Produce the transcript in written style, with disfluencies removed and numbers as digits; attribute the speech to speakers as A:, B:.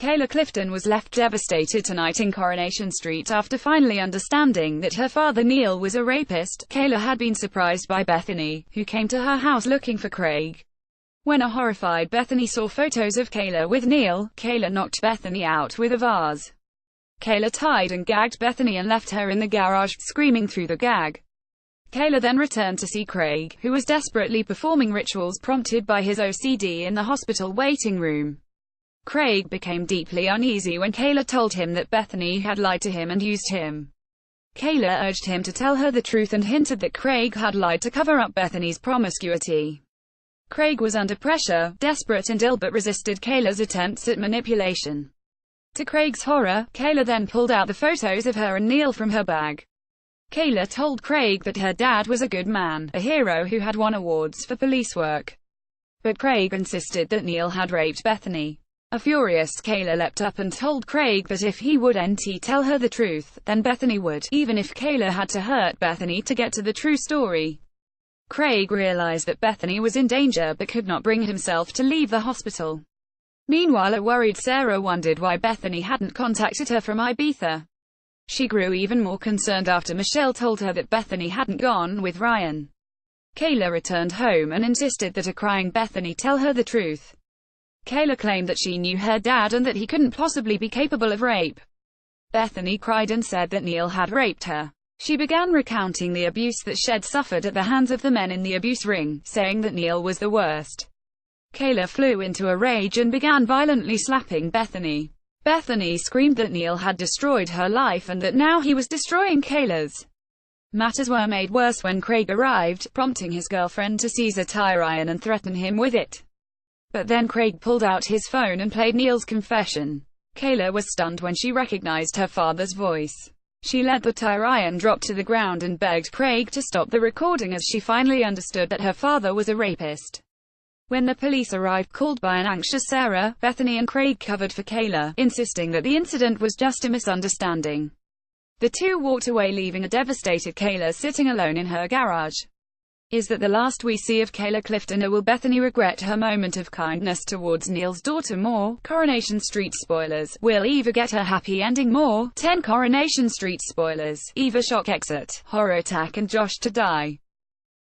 A: Kayla Clifton was left devastated tonight in Coronation Street after finally understanding that her father Neil was a rapist. Kayla had been surprised by Bethany, who came to her house looking for Craig. When a horrified Bethany saw photos of Kayla with Neil, Kayla knocked Bethany out with a vase. Kayla tied and gagged Bethany and left her in the garage, screaming through the gag. Kayla then returned to see Craig, who was desperately performing rituals prompted by his OCD in the hospital waiting room. Craig became deeply uneasy when Kayla told him that Bethany had lied to him and used him. Kayla urged him to tell her the truth and hinted that Craig had lied to cover up Bethany's promiscuity. Craig was under pressure, desperate and ill, but resisted Kayla's attempts at manipulation. To Craig's horror, Kayla then pulled out the photos of her and Neil from her bag. Kayla told Craig that her dad was a good man, a hero who had won awards for police work. But Craig insisted that Neil had raped Bethany. A furious Kayla leapt up and told Craig that if he wouldn't tell her the truth, then Bethany would, even if Kayla had to hurt Bethany to get to the true story. Craig realized that Bethany was in danger but could not bring himself to leave the hospital. Meanwhile, a worried Sarah wondered why Bethany hadn't contacted her from Ibiza. She grew even more concerned after Michelle told her that Bethany hadn't gone with Ryan. Kayla returned home and insisted that a crying Bethany tell her the truth. Kayla claimed that she knew her dad and that he couldn't possibly be capable of rape. Bethany cried and said that Neil had raped her. She began recounting the abuse that she'd suffered at the hands of the men in the abuse ring, saying that Neil was the worst. Kayla flew into a rage and began violently slapping Bethany. Bethany screamed that Neil had destroyed her life and that now he was destroying Kayla's. Matters were made worse when Craig arrived, prompting his girlfriend to seize a tie-iron and threaten him with it. But then Craig pulled out his phone and played Neil's confession. Kayla was stunned when she recognized her father's voice. She let the tie-iron drop to the ground and begged Craig to stop the recording as she finally understood that her father was a rapist. When the police arrived, called by an anxious Sarah, Bethany and Craig covered for Kayla, insisting that the incident was just a misunderstanding. The two walked away, leaving a devastated Kayla sitting alone in her garage. Is that the last we see of Kayla Clifton, or will Bethany regret her moment of kindness towards Neil's daughter more? Coronation Street spoilers. Will Eva get her happy ending more? 10 Coronation Street spoilers. Eva shock exit. Horror attack and Josh to die.